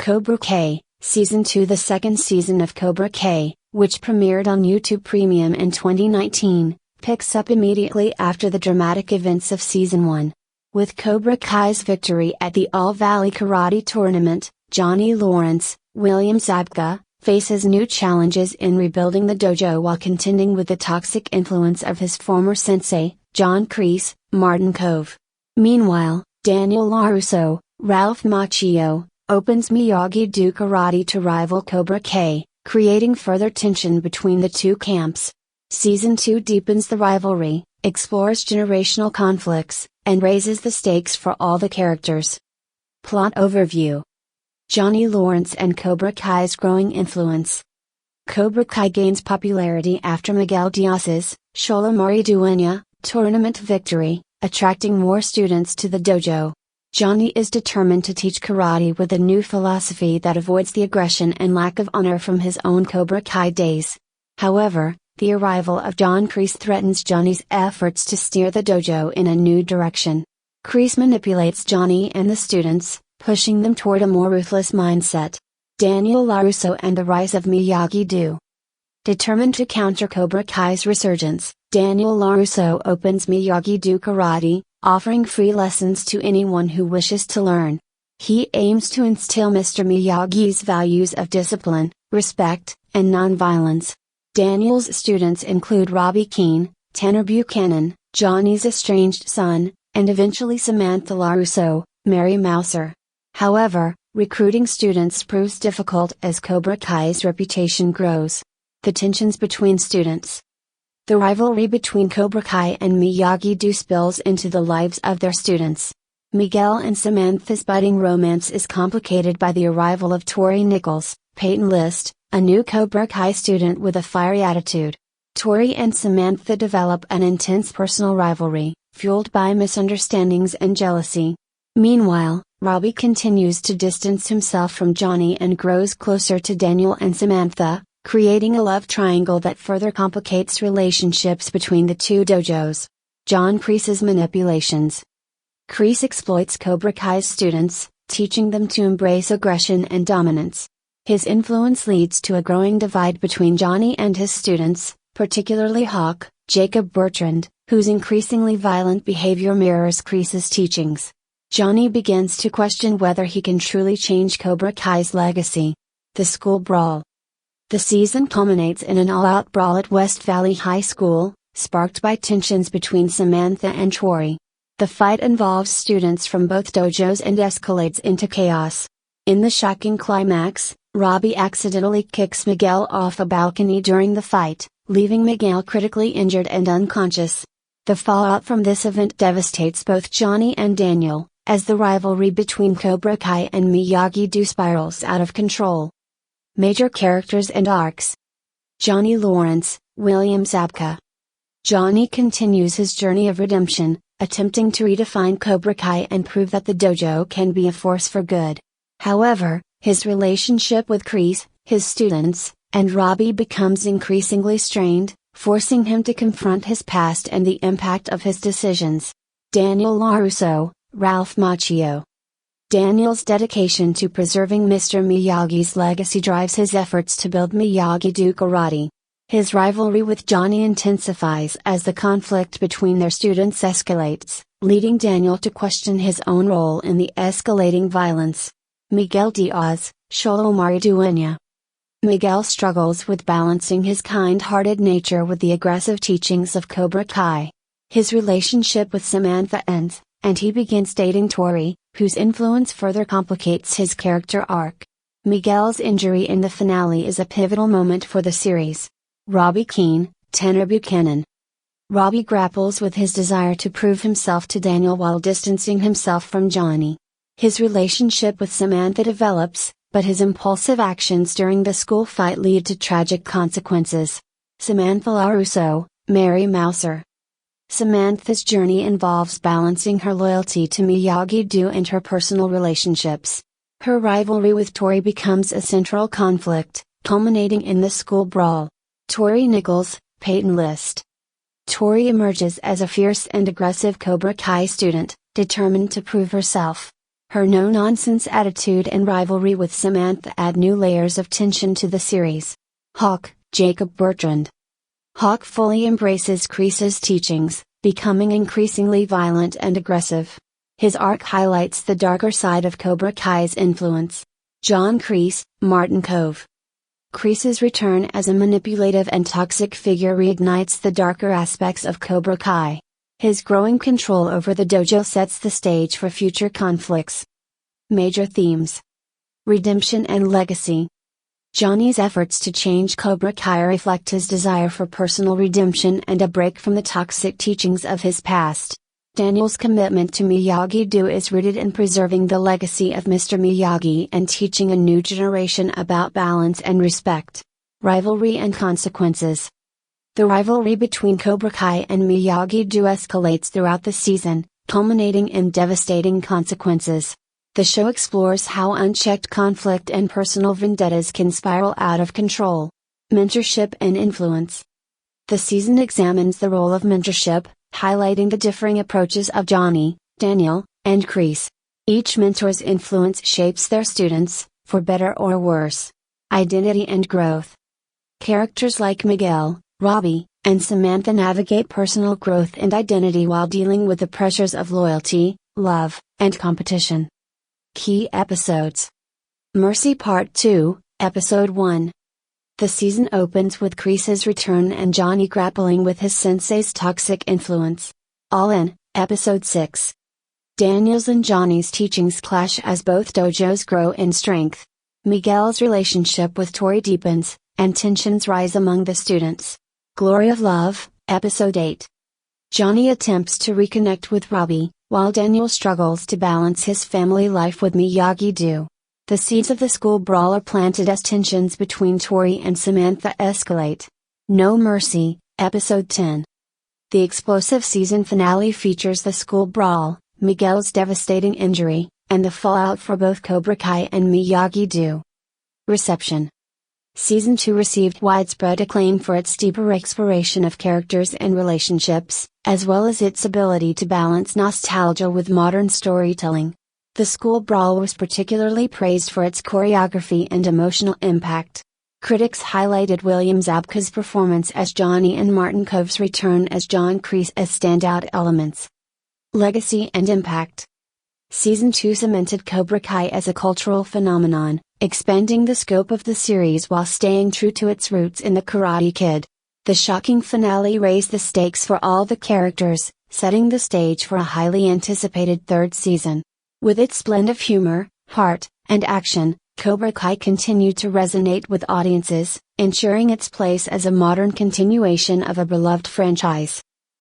Cobra Kai, Season 2. The second season of Cobra Kai, which premiered on YouTube Premium in 2019, picks up immediately after the dramatic events of Season 1. With Cobra Kai's victory at the All-Valley Karate Tournament, Johnny Lawrence, William Zabka, faces new challenges in rebuilding the dojo while contending with the toxic influence of his former sensei, John Kreese, Martin Kove. Meanwhile, Daniel LaRusso, Ralph Macchio, opens Miyagi-Do Karate to rival Cobra Kai, creating further tension between the two camps. Season 2 deepens the rivalry, explores generational conflicts, and raises the stakes for all the characters. Plot overview. Johnny Lawrence and Cobra Kai's growing influence. Cobra Kai gains popularity after Miguel Diaz's Shola Maridueña tournament victory, attracting more students to the dojo. Johnny is determined to teach karate with a new philosophy that avoids the aggression and lack of honor from his own Cobra Kai days. However, the arrival of John Kreese threatens Johnny's efforts to steer the dojo in a new direction. Kreese manipulates Johnny and the students, pushing them toward a more ruthless mindset. Daniel LaRusso and the rise of Miyagi-Do. Determined to counter Cobra Kai's resurgence, Daniel LaRusso opens Miyagi-Do Karate, offering free lessons to anyone who wishes to learn. He aims to instill Mr. Miyagi's values of discipline, respect, and nonviolence. Daniel's students include Robbie Keane, Tanner Buchanan, Johnny's estranged son, and eventually Samantha LaRusso, Mary Mouser. However, recruiting students proves difficult as Cobra Kai's reputation grows. The tensions between students. The rivalry between Cobra Kai and Miyagi-Do spills into the lives of their students. Miguel and Samantha's budding romance is complicated by the arrival of Tori Nichols, Peyton List, a new Cobra Kai student with a fiery attitude. Tori and Samantha develop an intense personal rivalry, fueled by misunderstandings and jealousy. Meanwhile, Robbie continues to distance himself from Johnny and grows closer to Daniel and Samantha, creating a love triangle that further complicates relationships between the two dojos. John Kreese's manipulations. Kreese exploits Cobra Kai's students, teaching them to embrace aggression and dominance. His influence leads to a growing divide between Johnny and his students, particularly Hawk, Jacob Bertrand, whose increasingly violent behavior mirrors Kreese's teachings. Johnny begins to question whether he can truly change Cobra Kai's legacy. The school brawl. The season culminates in an all-out brawl at West Valley High School, sparked by tensions between Samantha and Tori. The fight involves students from both dojos and escalates into chaos. In the shocking climax, Robbie accidentally kicks Miguel off a balcony during the fight, leaving Miguel critically injured and unconscious. The fallout from this event devastates both Johnny and Daniel, as the rivalry between Cobra Kai and Miyagi-Do spirals out of control. Major characters and arcs. Johnny Lawrence, William Zabka. Johnny continues his journey of redemption, attempting to redefine Cobra Kai and prove that the dojo can be a force for good. However, his relationship with Kreese, his students, and Robbie becomes increasingly strained, forcing him to confront his past and the impact of his decisions. Daniel LaRusso, Ralph Macchio. Daniel's dedication to preserving Mr. Miyagi's legacy drives his efforts to build Miyagi-Do Karate. His rivalry with Johnny intensifies as the conflict between their students escalates, leading Daniel to question his own role in the escalating violence. Miguel Diaz, Shola Maridueña. Miguel struggles with balancing his kind-hearted nature with the aggressive teachings of Cobra Kai. His relationship with Samantha ends, and he begins dating Tori, whose influence further complicates his character arc. Miguel's injury in the finale is a pivotal moment for the series. Robbie Keane, Tanner Buchanan. Robbie grapples with his desire to prove himself to Daniel while distancing himself from Johnny. His relationship with Samantha develops, but his impulsive actions during the school fight lead to tragic consequences. Samantha LaRusso, Mary Mouser. Samantha's journey involves balancing her loyalty to Miyagi-Do and her personal relationships. Her rivalry with Tori becomes a central conflict, culminating in the school brawl. Tori Nichols, Peyton List. Tori emerges as a fierce and aggressive Cobra Kai student, determined to prove herself. Her no-nonsense attitude and rivalry with Samantha add new layers of tension to the series. Hawk, Jacob Bertrand. Hawk fully embraces Kreese's teachings, becoming increasingly violent and aggressive. His arc highlights the darker side of Cobra Kai's influence. John Kreese, Martin Kove. Kreese's return as a manipulative and toxic figure reignites the darker aspects of Cobra Kai. His growing control over the dojo sets the stage for future conflicts. Major themes: redemption and legacy. Johnny's efforts to change Cobra Kai reflect his desire for personal redemption and a break from the toxic teachings of his past. Daniel's commitment to Miyagi-Do is rooted in preserving the legacy of Mr. Miyagi and teaching a new generation about balance and respect. Rivalry and consequences. The rivalry between Cobra Kai and Miyagi-Do escalates throughout the season, culminating in devastating consequences. The show explores how unchecked conflict and personal vendettas can spiral out of control. Mentorship and influence. The season examines the role of mentorship, highlighting the differing approaches of Johnny, Daniel, and Kreese. Each mentor's influence shapes their students, for better or worse. Identity and growth. Characters like Miguel, Robbie, and Samantha navigate personal growth and identity while dealing with the pressures of loyalty, love, and competition. Key episodes. Mercy Part 2, Episode 1. The season opens with Kreese's return and Johnny grappling with his sensei's toxic influence. All In, Episode 6. Daniel's and Johnny's teachings clash as both dojos grow in strength. Miguel's relationship with Tori deepens, and tensions rise among the students. Glory of Love, Episode 8. Johnny attempts to reconnect with Robbie, while Daniel struggles to balance his family life with Miyagi-Do. The seeds of the school brawl are planted as tensions between Tori and Samantha escalate. No Mercy, Episode 10. The explosive season finale features the school brawl, Miguel's devastating injury, and the fallout for both Cobra Kai and Miyagi-Do. Reception. Season 2 received widespread acclaim for its deeper exploration of characters and relationships, as well as its ability to balance nostalgia with modern storytelling. The school brawl was particularly praised for its choreography and emotional impact. Critics highlighted William Zabka's performance as Johnny and Martin Kove's return as John Kreese as standout elements. Legacy and impact. Season 2 cemented Cobra Kai as a cultural phenomenon, expanding the scope of the series while staying true to its roots in the Karate Kid. The shocking finale raised the stakes for all the characters, setting the stage for a highly anticipated third season. With its blend of humor, heart, and action, Cobra Kai continued to resonate with audiences, ensuring its place as a modern continuation of a beloved franchise.